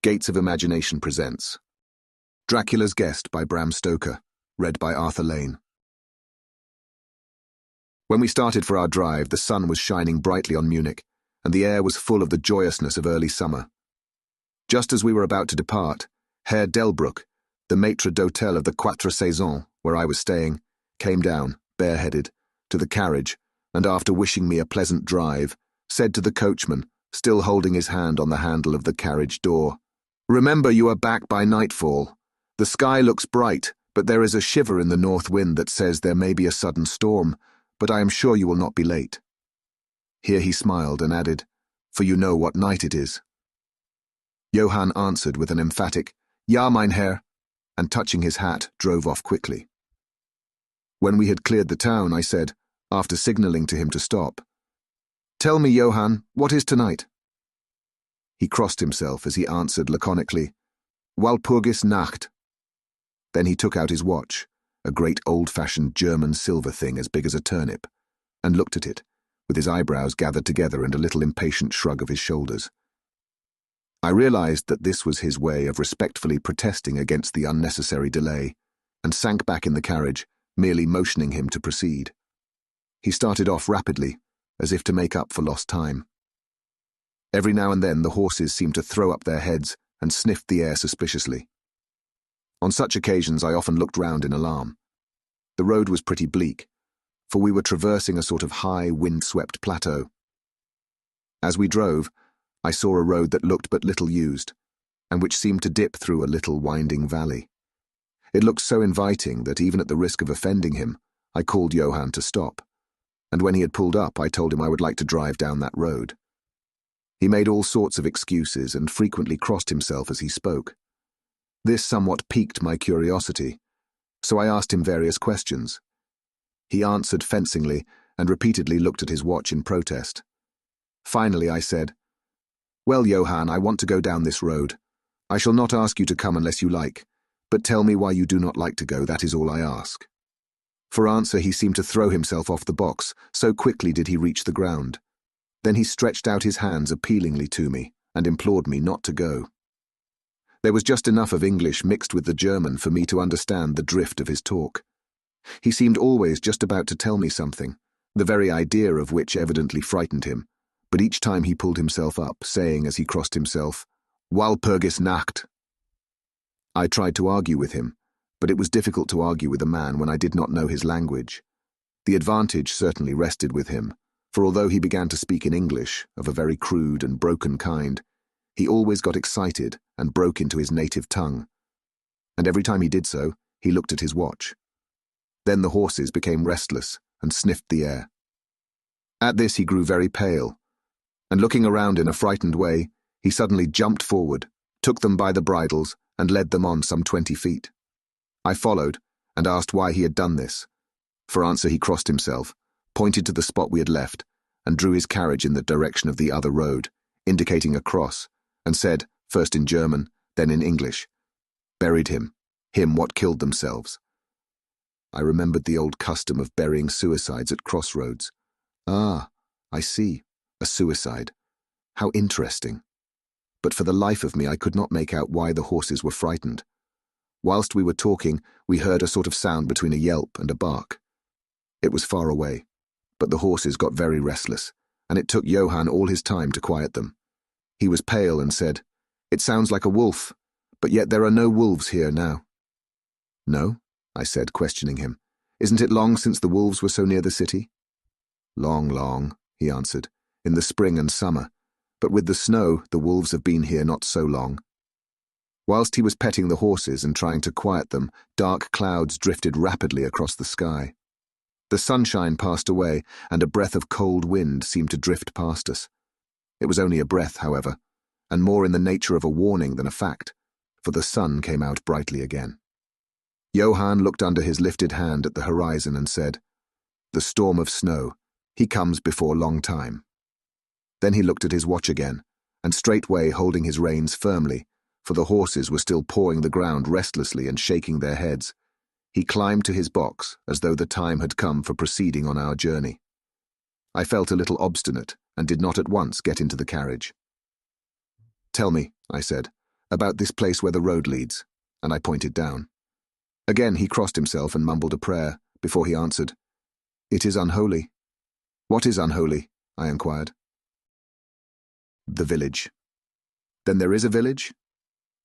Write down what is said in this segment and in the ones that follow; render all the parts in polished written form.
Gates of Imagination presents Dracula's Guest by Bram Stoker, read by Arthur Lane. When we started for our drive, the sun was shining brightly on Munich, and the air was full of the joyousness of early summer. Just as we were about to depart, Herr Delbruck, the maître d'hôtel of the Quatre Saisons, where I was staying, came down, bareheaded, to the carriage, and after wishing me a pleasant drive, said to the coachman, still holding his hand on the handle of the carriage door, "Remember, you are back by nightfall. The sky looks bright, but there is a shiver in the north wind that says there may be a sudden storm, but I am sure you will not be late." Here he smiled and added, "For you know what night it is." Johann answered with an emphatic, "Ja, mein Herr," and touching his hat, drove off quickly. When we had cleared the town, I said, after signalling to him to stop, "Tell me, Johann, what is tonight?" He crossed himself as he answered laconically, "Walpurgis Nacht." Then he took out his watch, a great old-fashioned German silver thing as big as a turnip, and looked at it, with his eyebrows gathered together and a little impatient shrug of his shoulders. I realized that this was his way of respectfully protesting against the unnecessary delay, and sank back in the carriage, merely motioning him to proceed. He started off rapidly, as if to make up for lost time. Every now and then the horses seemed to throw up their heads and sniffed the air suspiciously. On such occasions I often looked round in alarm. The road was pretty bleak, for we were traversing a sort of high, wind-swept plateau. As we drove, I saw a road that looked but little used, and which seemed to dip through a little winding valley. It looked so inviting that even at the risk of offending him, I called Johann to stop, and when he had pulled up I told him I would like to drive down that road. He made all sorts of excuses and frequently crossed himself as he spoke. This somewhat piqued my curiosity, so I asked him various questions. He answered fencingly and repeatedly looked at his watch in protest. Finally I said, "Well, Johann, I want to go down this road. I shall not ask you to come unless you like, but tell me why you do not like to go, that is all I ask." For answer he seemed to throw himself off the box, so quickly did he reach the ground. Then he stretched out his hands appealingly to me and implored me not to go. There was just enough of English mixed with the German for me to understand the drift of his talk. He seemed always just about to tell me something, the very idea of which evidently frightened him, but each time he pulled himself up, saying as he crossed himself, "Walpurgis Nacht." I tried to argue with him, but it was difficult to argue with a man when I did not know his language. The advantage certainly rested with him, for although he began to speak in English, of a very crude and broken kind, he always got excited and broke into his native tongue. And every time he did so, he looked at his watch. Then the horses became restless and sniffed the air. At this he grew very pale, and looking around in a frightened way, he suddenly jumped forward, took them by the bridles, and led them on some 20 feet. I followed, and asked why he had done this. For answer he crossed himself, pointed to the spot we had left, and drew his carriage in the direction of the other road, indicating a cross, and said, first in German, then in English, "Buried him what killed themselves." I remembered the old custom of burying suicides at crossroads. Ah, I see, a suicide. How interesting. But for the life of me I could not make out why the horses were frightened. Whilst we were talking, we heard a sort of sound between a yelp and a bark. It was far away, but the horses got very restless, and it took Johann all his time to quiet them. He was pale and said, "It sounds like a wolf, but yet there are no wolves here now." "No?" I said, questioning him. "Isn't it long since the wolves were so near the city?" "Long, long," he answered, "in the spring and summer, but with the snow the wolves have been here not so long." Whilst he was petting the horses and trying to quiet them, dark clouds drifted rapidly across the sky. The sunshine passed away, and a breath of cold wind seemed to drift past us. It was only a breath, however, and more in the nature of a warning than a fact, for the sun came out brightly again. Johann looked under his lifted hand at the horizon and said, "The storm of snow, he comes before long time." Then he looked at his watch again, and straightway holding his reins firmly, for the horses were still pawing the ground restlessly and shaking their heads, he climbed to his box as though the time had come for proceeding on our journey. I felt a little obstinate and did not at once get into the carriage. "Tell me," I said, About this place where the road leads, and I pointed down. Again he crossed himself and mumbled a prayer, before he answered, "It is unholy." "What is unholy?" I inquired. "The village." "Then there is a village?"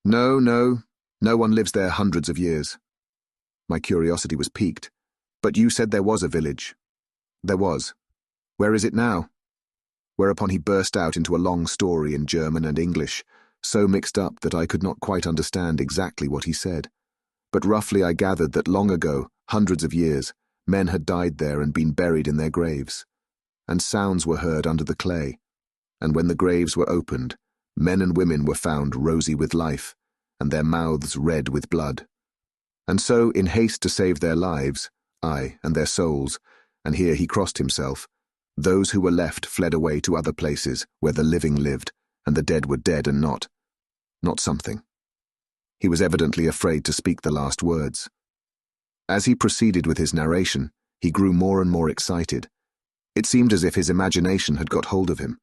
No one lives there hundreds of years." My curiosity was piqued. "But you said there was a village." "There was. Where is it now?" Whereupon he burst out into a long story in German and English, so mixed up that I could not quite understand exactly what he said. But roughly I gathered that long ago, hundreds of years, men had died there and been buried in their graves, and sounds were heard under the clay, and when the graves were opened, men and women were found rosy with life, and their mouths red with blood. And so, in haste to save their lives, aye, and their souls, and here he crossed himself, those who were left fled away to other places where the living lived, and the dead were dead and not something. He was evidently afraid to speak the last words. As he proceeded with his narration, he grew more and more excited. It seemed as if his imagination had got hold of him,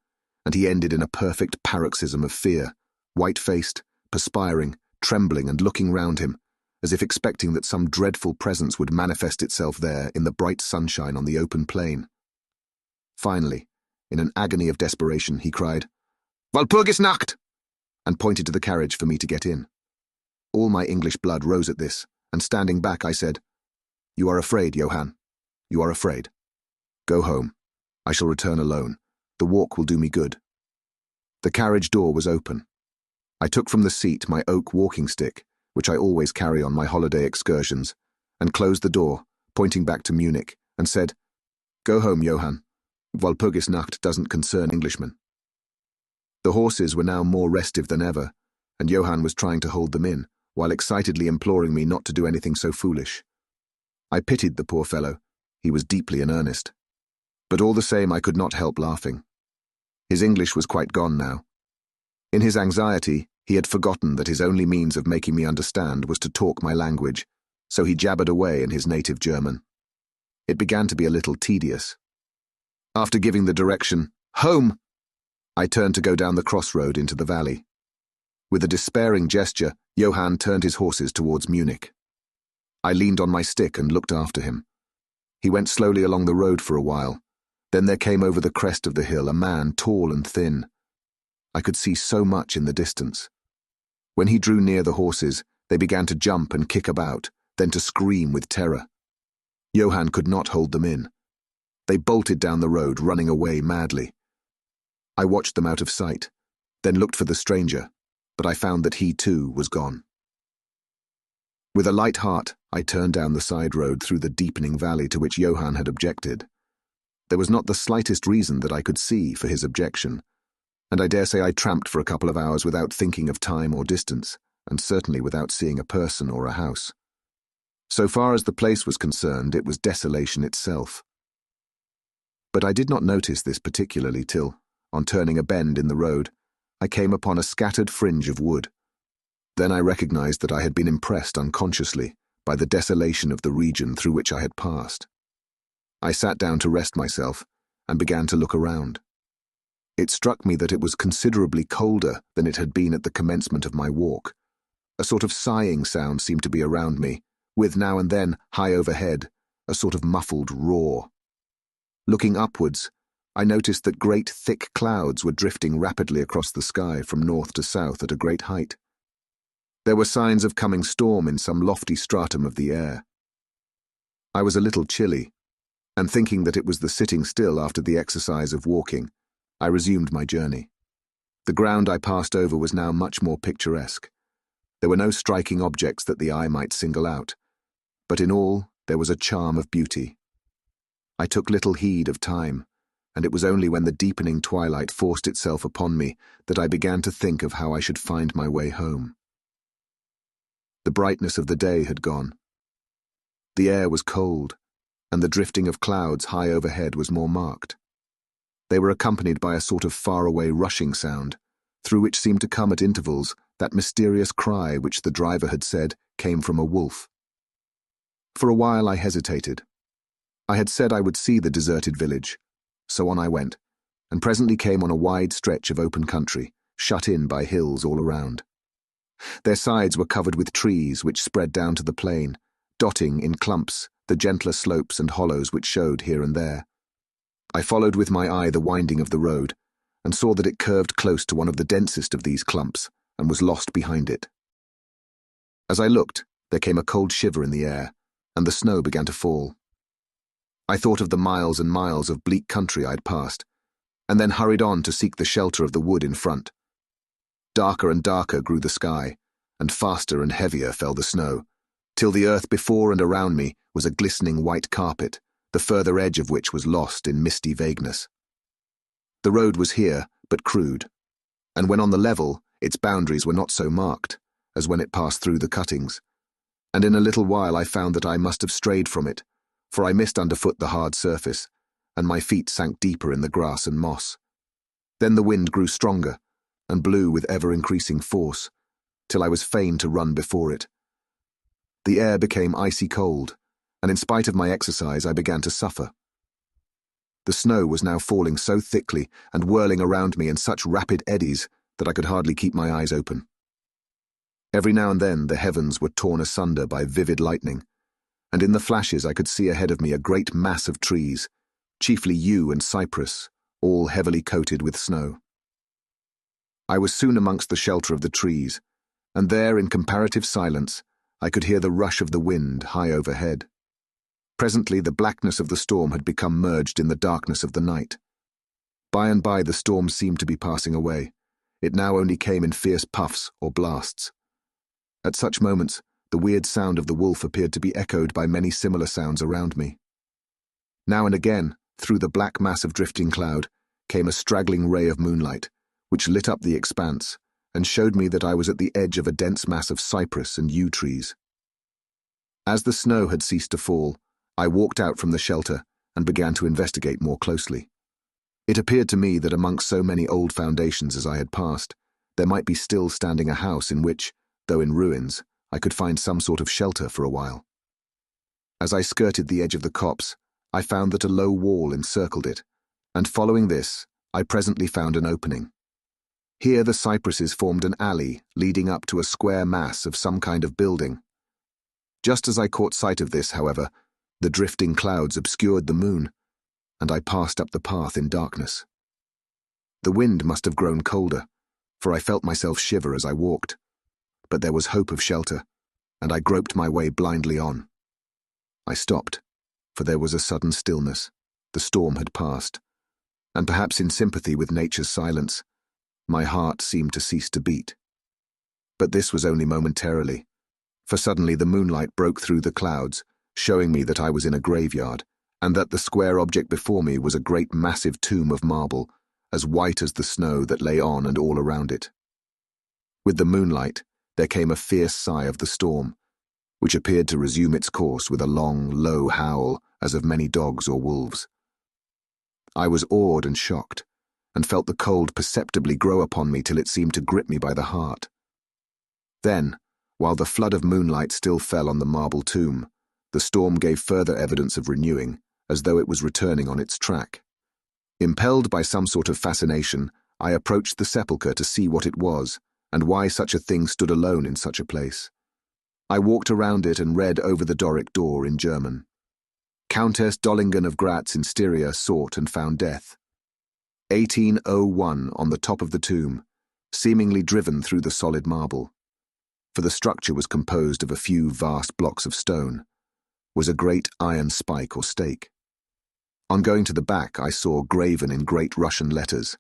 and he ended in a perfect paroxysm of fear, white-faced, perspiring, trembling and looking round him, as if expecting that some dreadful presence would manifest itself there in the bright sunshine on the open plain. Finally, in an agony of desperation, he cried, "Walpurgisnacht!" and pointed to the carriage for me to get in. All my English blood rose at this, and standing back I said, "You are afraid, Johann. You are afraid. Go home. I shall return alone. The walk will do me good." The carriage door was open. I took from the seat my oak walking stick, which I always carry on my holiday excursions, and closed the door, pointing back to Munich, and said, "Go home, Johann. Walpurgisnacht doesn't concern Englishmen." The horses were now more restive than ever, and Johann was trying to hold them in, while excitedly imploring me not to do anything so foolish. I pitied the poor fellow. He was deeply in earnest. But all the same I could not help laughing. His English was quite gone now. In his anxiety, he had forgotten that his only means of making me understand was to talk my language, so he jabbered away in his native German. It began to be a little tedious. After giving the direction, "Home!" I turned to go down the crossroad into the valley. With a despairing gesture, Johann turned his horses towards Munich. I leaned on my stick and looked after him. He went slowly along the road for a while. Then there came over the crest of the hill a man tall and thin. I could see so much in the distance. When he drew near the horses, they began to jump and kick about, then to scream with terror. Johann could not hold them in. They bolted down the road, running away madly. I watched them out of sight, then looked for the stranger, but I found that he too was gone. With a light heart, I turned down the side road through the deepening valley to which Johann had objected. There was not the slightest reason that I could see for his objection, and I dare say I tramped for a couple of hours without thinking of time or distance, and certainly without seeing a person or a house. So far as the place was concerned, it was desolation itself. But I did not notice this particularly till, on turning a bend in the road, I came upon a scattered fringe of wood. Then I recognized that I had been impressed unconsciously by the desolation of the region through which I had passed. I sat down to rest myself and began to look around. It struck me that it was considerably colder than it had been at the commencement of my walk. A sort of sighing sound seemed to be around me, with now and then, high overhead, a sort of muffled roar. Looking upwards, I noticed that great thick clouds were drifting rapidly across the sky from north to south at a great height. There were signs of coming storm in some lofty stratum of the air. I was a little chilly, and thinking that it was the sitting still after the exercise of walking, I resumed my journey. The ground I passed over was now much more picturesque. There were no striking objects that the eye might single out, but in all there was a charm of beauty. I took little heed of time, and it was only when the deepening twilight forced itself upon me that I began to think of how I should find my way home. The brightness of the day had gone. The air was cold, and the drifting of clouds high overhead was more marked. They were accompanied by a sort of far-away rushing sound, through which seemed to come at intervals that mysterious cry which the driver had said came from a wolf. For a while I hesitated. I had said I would see the deserted village, so on I went, and presently came on a wide stretch of open country, shut in by hills all around. Their sides were covered with trees which spread down to the plain, dotting in clumps the gentler slopes and hollows which showed here and there. I followed with my eye the winding of the road, and saw that it curved close to one of the densest of these clumps, and was lost behind it. As I looked, there came a cold shiver in the air, and the snow began to fall. I thought of the miles and miles of bleak country I had passed, and then hurried on to seek the shelter of the wood in front. Darker and darker grew the sky, and faster and heavier fell the snow, till the earth before and around me was a glistening white carpet, the further edge of which was lost in misty vagueness. The road was here, but crude, and when on the level, its boundaries were not so marked as when it passed through the cuttings, and in a little while I found that I must have strayed from it, for I missed underfoot the hard surface, and my feet sank deeper in the grass and moss. Then the wind grew stronger, and blew with ever-increasing force, till I was fain to run before it. The air became icy cold, and in spite of my exercise I began to suffer. The snow was now falling so thickly and whirling around me in such rapid eddies that I could hardly keep my eyes open. Every now and then the heavens were torn asunder by vivid lightning, and in the flashes I could see ahead of me a great mass of trees, chiefly yew and cypress, all heavily coated with snow. I was soon amongst the shelter of the trees, and there in comparative silence I could hear the rush of the wind high overhead. Presently the blackness of the storm had become merged in the darkness of the night. By and by the storm seemed to be passing away. It now only came in fierce puffs or blasts. At such moments, the weird sound of the wolf appeared to be echoed by many similar sounds around me. Now and again, through the black mass of drifting cloud, came a straggling ray of moonlight, which lit up the expanse and showed me that I was at the edge of a dense mass of cypress and yew trees. As the snow had ceased to fall, I walked out from the shelter and began to investigate more closely. It appeared to me that amongst so many old foundations as I had passed, there might be still standing a house in which, though in ruins, I could find some sort of shelter for a while. As I skirted the edge of the copse, I found that a low wall encircled it, and following this, I presently found an opening. Here the cypresses formed an alley leading up to a square mass of some kind of building. Just as I caught sight of this, however, the drifting clouds obscured the moon, and I passed up the path in darkness. The wind must have grown colder, for I felt myself shiver as I walked, but there was hope of shelter, and I groped my way blindly on. I stopped, for there was a sudden stillness. The storm had passed, and perhaps in sympathy with nature's silence, my heart seemed to cease to beat. But this was only momentarily, for suddenly the moonlight broke through the clouds, showing me that I was in a graveyard, and that the square object before me was a great massive tomb of marble, as white as the snow that lay on and all around it. With the moonlight, there came a fierce sigh of the storm, which appeared to resume its course with a long, low howl, as of many dogs or wolves. I was awed and shocked, and felt the cold perceptibly grow upon me till it seemed to grip me by the heart. Then, while the flood of moonlight still fell on the marble tomb, the storm gave further evidence of renewing, as though it was returning on its track. Impelled by some sort of fascination, I approached the sepulchre to see what it was, and why such a thing stood alone in such a place. I walked around it and read over the Doric door in German. Countess Dollingen of Graz in Styria sought and found death. 1801 on the top of the tomb, seemingly driven through the solid marble. For the structure was composed of a few vast blocks of stone, was a great iron spike or stake. On going to the back, I saw graven in great Russian letters,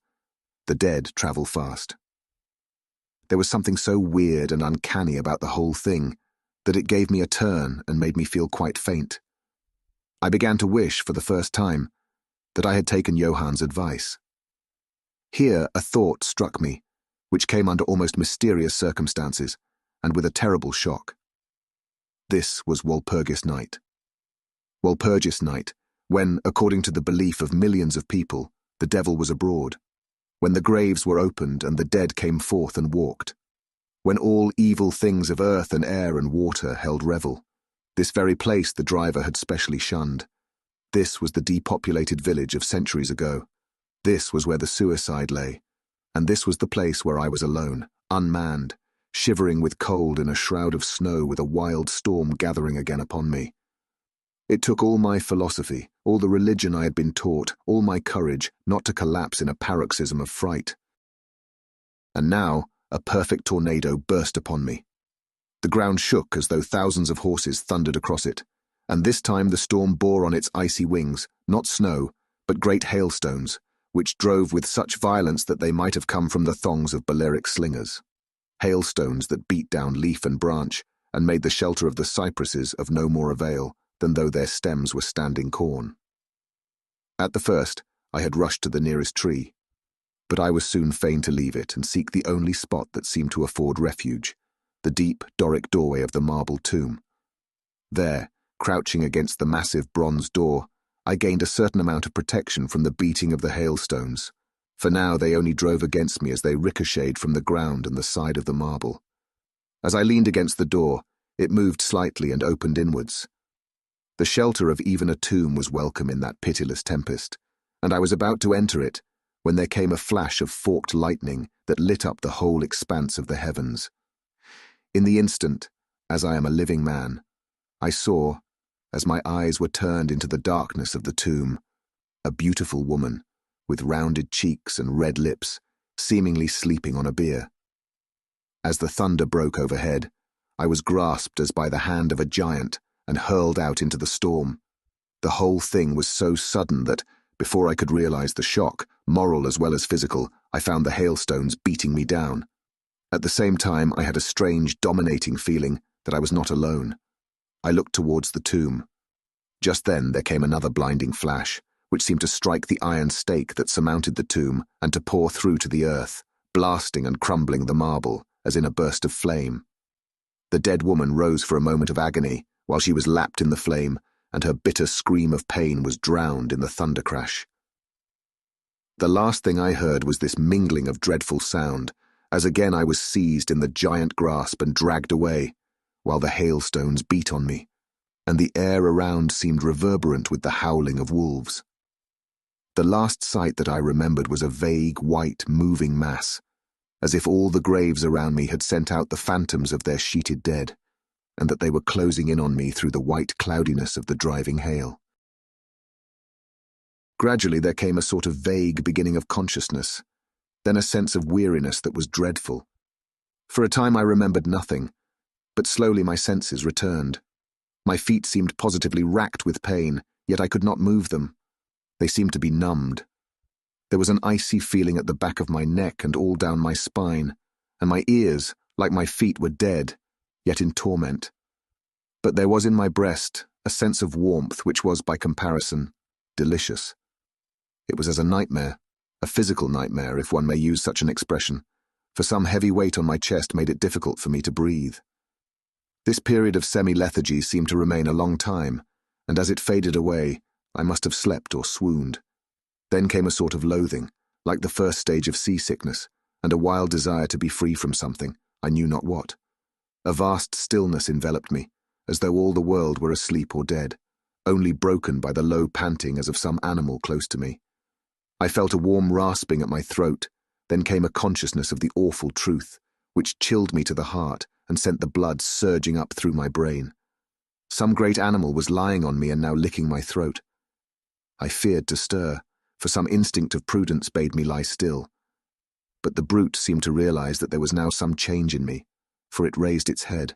"The dead travel fast." There was something so weird and uncanny about the whole thing that it gave me a turn and made me feel quite faint. I began to wish, for the first time, that I had taken Johann's advice. Here a thought struck me, which came under almost mysterious circumstances, and with a terrible shock. This was Walpurgis Night. Walpurgis Night, when, according to the belief of millions of people, the devil was abroad, when the graves were opened and the dead came forth and walked, when all evil things of earth and air and water held revel. This very place the driver had specially shunned. This was the depopulated village of centuries ago. This was where the suicide lay, and this was the place where I was alone, unmanned, shivering with cold in a shroud of snow with a wild storm gathering again upon me. It took all my philosophy, all the religion I had been taught, all my courage not to collapse in a paroxysm of fright. And now, a perfect tornado burst upon me. The ground shook as though thousands of horses thundered across it, and this time the storm bore on its icy wings, not snow, but great hailstones, which drove with such violence that they might have come from the thongs of Balearic slingers. Hailstones that beat down leaf and branch, and made the shelter of the cypresses of no more avail than though their stems were standing corn. At the first, I had rushed to the nearest tree, but I was soon fain to leave it and seek the only spot that seemed to afford refuge, the deep Doric doorway of the marble tomb. There, crouching against the massive bronze door, I gained a certain amount of protection from the beating of the hailstones, for now they only drove against me as they ricocheted from the ground and the side of the marble. As I leaned against the door, it moved slightly and opened inwards. The shelter of even a tomb was welcome in that pitiless tempest, and I was about to enter it when there came a flash of forked lightning that lit up the whole expanse of the heavens. In the instant, as I am a living man, I saw, as my eyes were turned into the darkness of the tomb, a beautiful woman, with rounded cheeks and red lips, seemingly sleeping on a bier. As the thunder broke overhead, I was grasped as by the hand of a giant and hurled out into the storm. The whole thing was so sudden that, before I could realize the shock, moral as well as physical, I found the hailstones beating me down. At the same time, I had a strange, dominating feeling that I was not alone. I looked towards the tomb. Just then there came another blinding flash, which seemed to strike the iron stake that surmounted the tomb and to pour through to the earth, blasting and crumbling the marble, as in a burst of flame. The dead woman rose for a moment of agony, while she was lapped in the flame, and her bitter scream of pain was drowned in the thunder crash. The last thing I heard was this mingling of dreadful sound, as again I was seized in the giant grasp and dragged away, while the hailstones beat on me, and the air around seemed reverberant with the howling of wolves. The last sight that I remembered was a vague, white, moving mass, as if all the graves around me had sent out the phantoms of their sheeted dead, and that they were closing in on me through the white cloudiness of the driving hail. Gradually there came a sort of vague beginning of consciousness, then a sense of weariness that was dreadful. For a time I remembered nothing, but slowly my senses returned. My feet seemed positively racked with pain, yet I could not move them. They seemed to be numbed. There was an icy feeling at the back of my neck and all down my spine, and my ears, like my feet, were dead, yet in torment. But there was in my breast a sense of warmth which was, by comparison, delicious. It was as a nightmare, a physical nightmare, if one may use such an expression, for some heavy weight on my chest made it difficult for me to breathe. This period of semi-lethargy seemed to remain a long time, and as it faded away, I must have slept or swooned. Then came a sort of loathing, like the first stage of seasickness, and a wild desire to be free from something, I knew not what. A vast stillness enveloped me, as though all the world were asleep or dead, only broken by the low panting as of some animal close to me. I felt a warm rasping at my throat, then came a consciousness of the awful truth, which chilled me to the heart and sent the blood surging up through my brain. Some great animal was lying on me and now licking my throat. I feared to stir, for some instinct of prudence bade me lie still. But the brute seemed to realize that there was now some change in me, for it raised its head.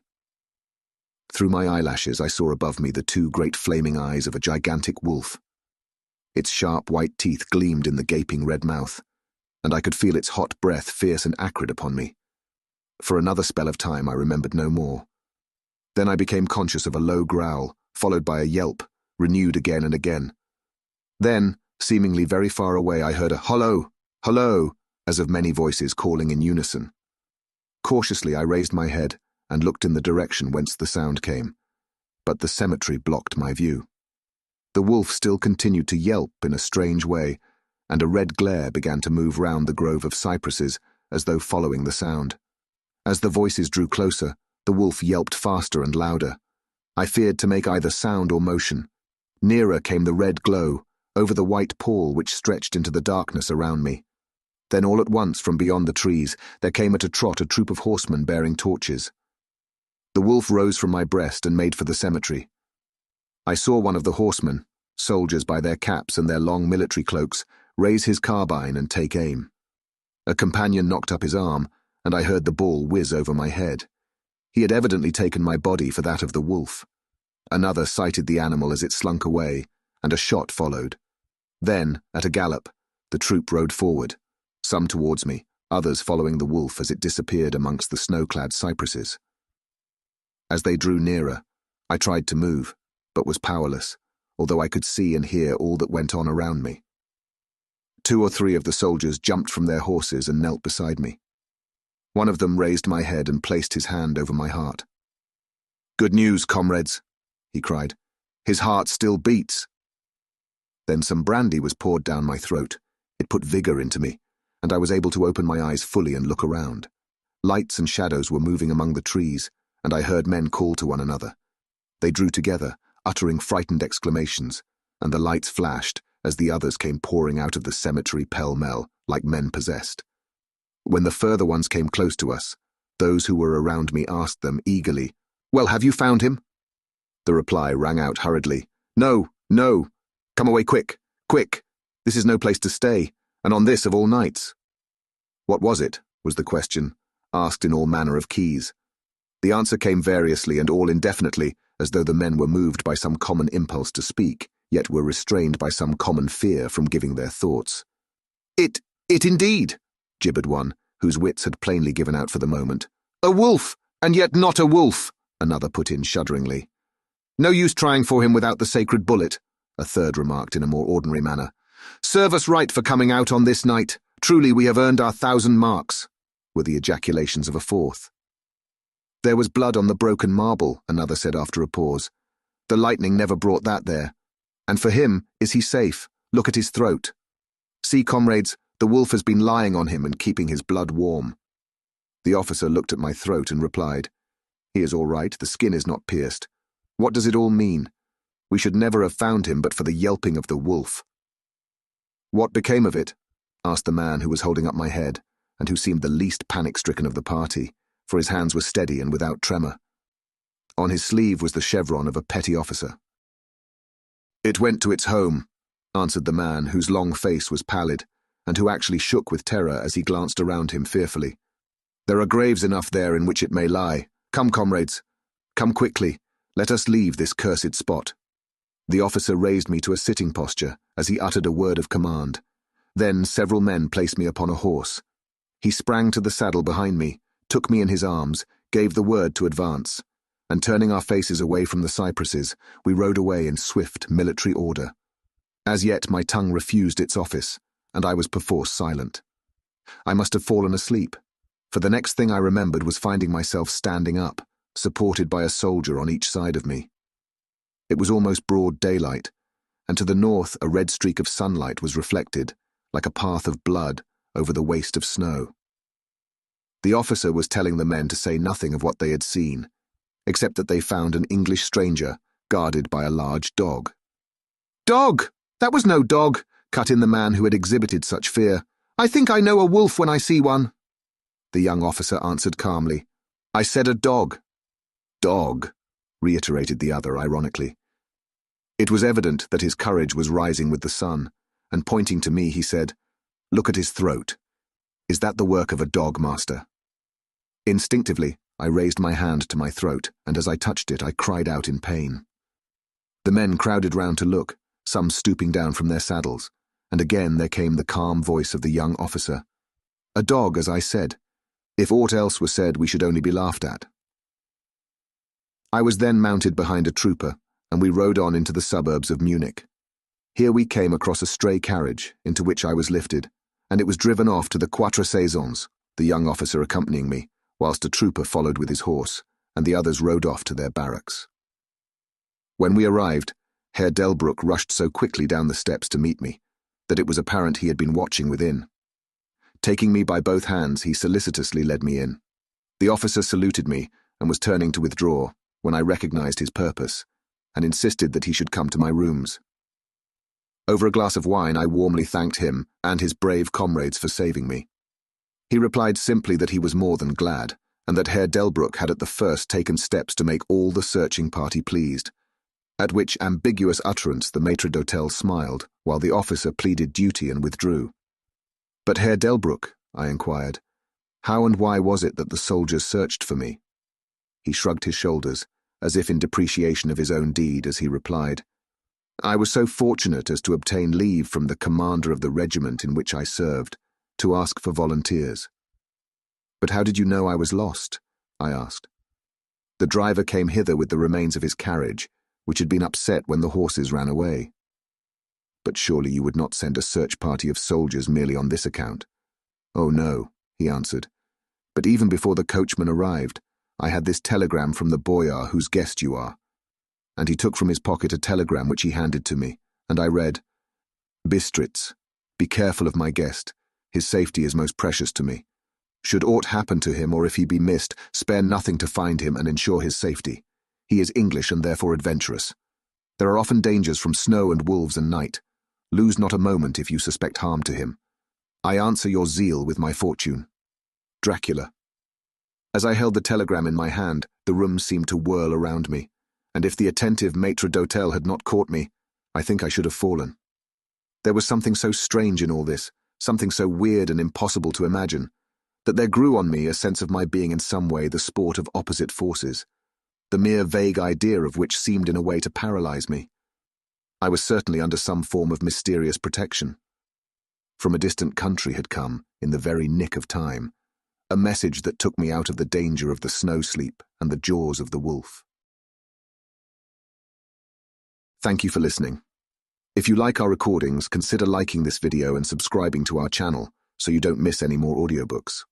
Through my eyelashes I saw above me the two great flaming eyes of a gigantic wolf. Its sharp white teeth gleamed in the gaping red mouth, and I could feel its hot breath fierce and acrid upon me. For another spell of time I remembered no more. Then I became conscious of a low growl, followed by a yelp, renewed again and again. Then, seemingly very far away, I heard a "Hollo! Hollo!" as of many voices calling in unison. Cautiously I raised my head and looked in the direction whence the sound came, but the cemetery blocked my view. The wolf still continued to yelp in a strange way, and a red glare began to move round the grove of cypresses as though following the sound. As the voices drew closer, the wolf yelped faster and louder. I feared to make either sound or motion. Nearer came the red glow, over the white pall which stretched into the darkness around me. Then all at once, from beyond the trees, there came at a trot a troop of horsemen bearing torches. The wolf rose from my breast and made for the cemetery. I saw one of the horsemen, soldiers by their caps and their long military cloaks, raise his carbine and take aim. A companion knocked up his arm, and I heard the ball whiz over my head. He had evidently taken my body for that of the wolf. Another sighted the animal as it slunk away, and a shot followed. Then, at a gallop, the troop rode forward, some towards me, others following the wolf as it disappeared amongst the snow-clad cypresses. As they drew nearer, I tried to move, but was powerless, although I could see and hear all that went on around me. 2 or 3 of the soldiers jumped from their horses and knelt beside me. One of them raised my head and placed his hand over my heart. "Good news, comrades," he cried. "His heart still beats." Then some brandy was poured down my throat. It put vigor into me, and I was able to open my eyes fully and look around. Lights and shadows were moving among the trees, and I heard men call to one another. They drew together, uttering frightened exclamations, and the lights flashed as the others came pouring out of the cemetery pell-mell, like men possessed. When the further ones came close to us, those who were around me asked them eagerly, "Well, have you found him?" The reply rang out hurriedly, "No, no. Come away quick, quick. This is no place to stay, and on this of all nights." "What was it?" was the question, asked in all manner of keys. The answer came variously and all indefinitely, as though the men were moved by some common impulse to speak, yet were restrained by some common fear from giving their thoughts. It indeed," gibbered one, whose wits had plainly given out for the moment. "A wolf, and yet not a wolf," another put in shudderingly. "No use trying for him without the sacred bullet," a third remarked in a more ordinary manner. "Serve us right for coming out on this night. Truly we have earned our 1,000 marks," were the ejaculations of a fourth. "There was blood on the broken marble," another said after a pause. "The lightning never brought that there. And for him, is he safe? Look at his throat. See, comrades, the wolf has been lying on him and keeping his blood warm." The officer looked at my throat and replied, "He is all right, the skin is not pierced. What does it all mean? We should never have found him but for the yelping of the wolf." "What became of it?" asked the man who was holding up my head, and who seemed the least panic-stricken of the party, for his hands were steady and without tremor. On his sleeve was the chevron of a petty officer. "It went to its home," answered the man, whose long face was pallid, and who actually shook with terror as he glanced around him fearfully. "There are graves enough there in which it may lie. Come, comrades. Come quickly. Let us leave this cursed spot." The officer raised me to a sitting posture as he uttered a word of command. Then several men placed me upon a horse. He sprang to the saddle behind me, took me in his arms, gave the word to advance, and turning our faces away from the cypresses, we rode away in swift military order. As yet my tongue refused its office, and I was perforce silent. I must have fallen asleep, for the next thing I remembered was finding myself standing up, supported by a soldier on each side of me. It was almost broad daylight, and to the north a red streak of sunlight was reflected, like a path of blood, over the waste of snow. The officer was telling the men to say nothing of what they had seen, except that they found an English stranger guarded by a large dog. "Dog! That was no dog," cut in the man who had exhibited such fear. "I think I know a wolf when I see one." The young officer answered calmly, "I said a dog." "Dog," reiterated the other ironically. It was evident that his courage was rising with the sun, and pointing to me he said, "Look at his throat. Is that the work of a dog, master?" Instinctively, I raised my hand to my throat, and as I touched it I cried out in pain. The men crowded round to look, some stooping down from their saddles, and again there came the calm voice of the young officer. "A dog, as I said. If aught else were said, we should only be laughed at." I was then mounted behind a trooper, and we rode on into the suburbs of Munich. Here we came across a stray carriage, into which I was lifted, and it was driven off to the Quatre Saisons, the young officer accompanying me, whilst a trooper followed with his horse, and the others rode off to their barracks. When we arrived, Herr Delbruck rushed so quickly down the steps to meet me, that it was apparent he had been watching within. Taking me by both hands, he solicitously led me in. The officer saluted me, and was turning to withdraw, when I recognized his purpose, and insisted that he should come to my rooms. Over a glass of wine, I warmly thanked him and his brave comrades for saving me. He replied simply that he was more than glad, and that Herr Delbruck had at the first taken steps to make all the searching party pleased, at which ambiguous utterance the maitre d'hotel smiled, while the officer pleaded duty and withdrew. "But Herr Delbruck," I inquired, "how and why was it that the soldiers searched for me?" He shrugged his shoulders, as if in depreciation of his own deed, as he replied, "I was so fortunate as to obtain leave from the commander of the regiment in which I served, to ask for volunteers." "But how did you know I was lost?" I asked. "The driver came hither with the remains of his carriage, which had been upset when the horses ran away." "But surely you would not send a search party of soldiers merely on this account?" "Oh no," he answered. "But even before the coachman arrived, I had this telegram from the boyar whose guest you are." And he took from his pocket a telegram which he handed to me, and I read, "Bistritz, be careful of my guest. His safety is most precious to me. Should aught happen to him, or if he be missed, spare nothing to find him and ensure his safety. He is English and therefore adventurous. There are often dangers from snow and wolves and night. Lose not a moment if you suspect harm to him. I answer your zeal with my fortune. Dracula." As I held the telegram in my hand, the room seemed to whirl around me, and if the attentive maitre d'hotel had not caught me, I think I should have fallen. There was something so strange in all this, something so weird and impossible to imagine, that there grew on me a sense of my being in some way the sport of opposite forces, the mere vague idea of which seemed in a way to paralyze me. I was certainly under some form of mysterious protection. From a distant country had come, in the very nick of time, a message that took me out of the danger of the snow sleep and the jaws of the wolf. Thank you for listening. If you like our recordings, consider liking this video and subscribing to our channel so you don't miss any more audiobooks.